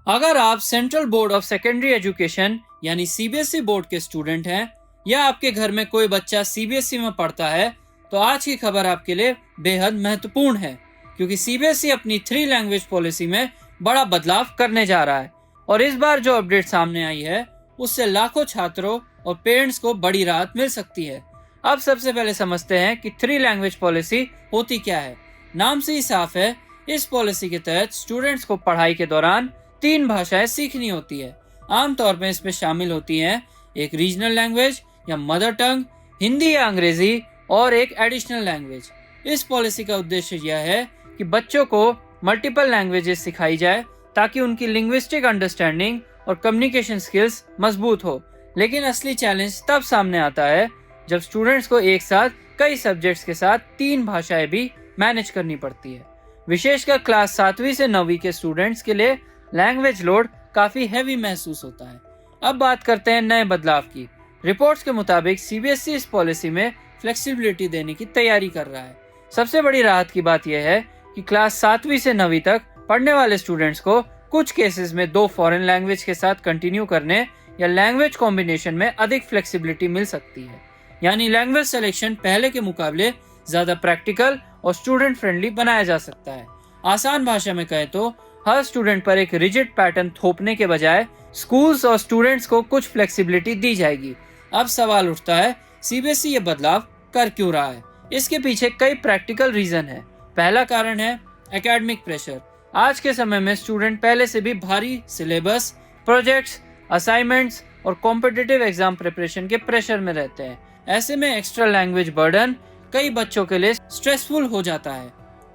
अगर आप central board of secondary education यानी सीबीएसई बोर्ड के स्टूडेंट हैं या आपके घर में कोई बच्चा सीबीएसई में पढ़ता है तो आज की खबर आपके लिए बेहद महत्वपूर्ण है, क्योंकि सीबीएसई अपनी 3 लैंग्वेज पॉलिसी में बड़ा बदलाव करने जा रहा है। और इस बार जो अपडेट सामने आई है उससे लाखों छात्रों और पेरेंट्स को बड़ी राहत मिल सकती है। अब सबसे पहले समझते हैं कि 3 लैंग्वेज पॉलिसी होती क्या है। नाम से ही साफ है, इस पॉलिसी के तहत स्टूडेंट्स को पढ़ाई के दौरान 3 भाषाएं सीखनी होती है। आमतौर पर इसमें शामिल होती हैं एक रीजनल लैंग्वेज या मदर टंग, हिंदी या अंग्रेजी, और एक एडिशनल लैंग्वेज। इस पॉलिसी का उद्देश्य यह है कि बच्चों को मल्टीपल लैंग्वेजेस सिखाई जाए ताकि उनकी लिंग्विस्टिक अंडरस्टैंडिंग और कम्युनिकेशन स्किल्स मजबूत हो। लेकिन असली चैलेंज तब सामने आता है जब स्टूडेंट्स को एक साथ कई सब्जेक्ट्स के साथ 3 भाषाएं भी मैनेज करनी पड़ती है। विशेषकर क्लास 7वीं से 9वीं के स्टूडेंट्स के लिए लैंग्वेज लोड काफी हैवी महसूस होता है। अब बात करते हैं नए बदलाव की। रिपोर्ट्स के मुताबिक सीबीएसई इस पॉलिसी में फ्लेक्सिबिलिटी देने की तैयारी कर रहा है। सबसे बड़ी राहत की बात यह है कि क्लास 7वीं से 9वीं तक पढ़ने वाले स्टूडेंट्स को कुछ केसेस में 2 फॉरेन लैंग्वेज के साथ कंटिन्यू करने या लैंग्वेज कॉम्बिनेशन में अधिक फ्लेक्सिबिलिटी मिल सकती है। यानी लैंग्वेज सिलेक्शन पहले के मुकाबले ज्यादा प्रैक्टिकल और स्टूडेंट फ्रेंडली बनाया जा सकता है। आसान भाषा में कहें तो हर स्टूडेंट पर एक रिजिड पैटर्न थोपने के बजाय स्कूल्स और स्टूडेंट्स को कुछ फ्लेक्सिबिलिटी दी जाएगी। अब सवाल उठता है, सीबीएसई ये बदलाव कर क्यों रहा है? इसके पीछे कई प्रैक्टिकल रीजन है। पहला कारण है एकेडमिक प्रेशर। आज के समय में स्टूडेंट पहले से भी भारी सिलेबस, प्रोजेक्ट्स, असाइनमेंट्स और कॉम्पिटिटिव एग्जाम प्रिपरेशन के प्रेशर में रहते हैं। ऐसे में एक्स्ट्रा लैंग्वेज बर्डन कई बच्चों के लिए स्ट्रेसफुल हो जाता है।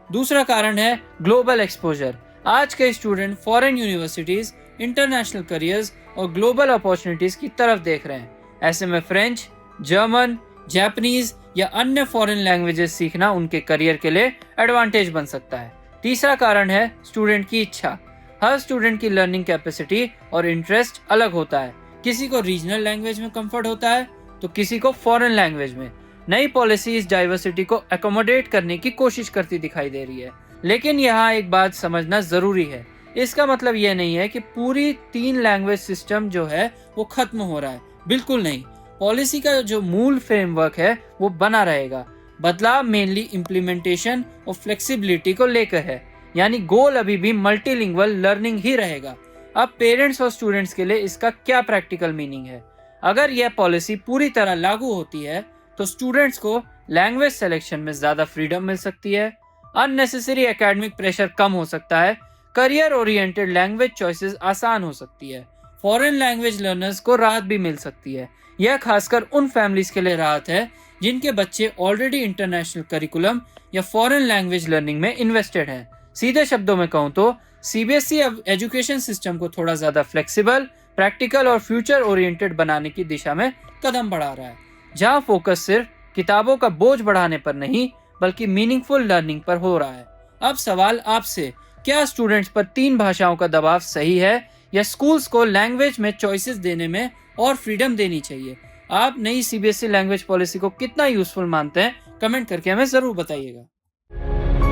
दूसरा कारण है ग्लोबल एक्सपोजर। आज के student foreign universities, international careers और ग्लोबल अपॉर्चुनिटीज की तरफ देख रहे हैं। ऐसे में फ्रेंच, जर्मन, जापानीज या अन्य फॉरेन लैंग्वेजेस सीखना उनके करियर के लिए एडवांटेज बन सकता है। तीसरा कारण है स्टूडेंट की इच्छा। हर स्टूडेंट की लर्निंग कैपेसिटी और इंटरेस्ट अलग होता है। किसी को रीजनल लैंग्वेज में कंफर्ट होता है तो किसी को फॉरेन लैंग्वेज में। नई पॉलिसी इस डाइवर्सिटी को एकोमोडेट करने की कोशिश करती दिखाई दे रही है। लेकिन यहाँ एक बात समझना जरूरी है, इसका मतलब यह नहीं है कि पूरी 3 लैंग्वेज सिस्टम जो है वो खत्म हो रहा है। बिल्कुल नहीं, पॉलिसी का जो मूल फ्रेमवर्क है वो बना रहेगा। बदलाव मेनली इम्प्लीमेंटेशन और फ्लेक्सिबिलिटी को लेकर है, यानी गोल अभी भी मल्टीलिंगुअल लर्निंग ही रहेगा। अब पेरेंट्स और स्टूडेंट्स के लिए इसका क्या प्रैक्टिकल मीनिंग है? अगर यह पॉलिसी पूरी तरह लागू होती है तो स्टूडेंट्स को लैंग्वेज सिलेक्शन में ज्यादा फ्रीडम मिल सकती है, अननेसेसरी एकेडमिक प्रेशर कम हो सकता है, करियर ओरिएंटेड लैंग्वेज चॉइसेस आसान हो सकती है, फॉरेन लैंग्वेज लर्नर्स को राहत भी मिल सकती है। यह खासकर उन फैमिलीज के लिए राहत है जिनके बच्चे ऑलरेडी इंटरनेशनल करिकुलम या फॉरेन लैंग्वेज लर्निंग में इन्वेस्टेड हैं। सीधे शब्दों में कहूँ तो सीबीएसई अब एजुकेशन सिस्टम को थोड़ा ज्यादा फ्लेक्सिबल, प्रैक्टिकल और फ्यूचर ओरिएंटेड बनाने की दिशा में कदम बढ़ा रहा है, जहाँ फोकस सिर्फ किताबों का बोझ बढ़ाने पर नहीं बल्कि मीनिंगफुल लर्निंग पर हो रहा है। अब सवाल आपसे, क्या स्टूडेंट्स पर 3 भाषाओं का दबाव सही है या स्कूल्स को लैंग्वेज में चॉइसेस देने में और फ्रीडम देनी चाहिए? आप नई सीबीएसई लैंग्वेज पॉलिसी को कितना यूजफुल मानते हैं? कमेंट करके हमें जरूर बताइएगा।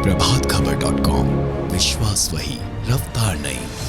प्रभातखबर.com, विश्वास वही, रफ्तार नहीं।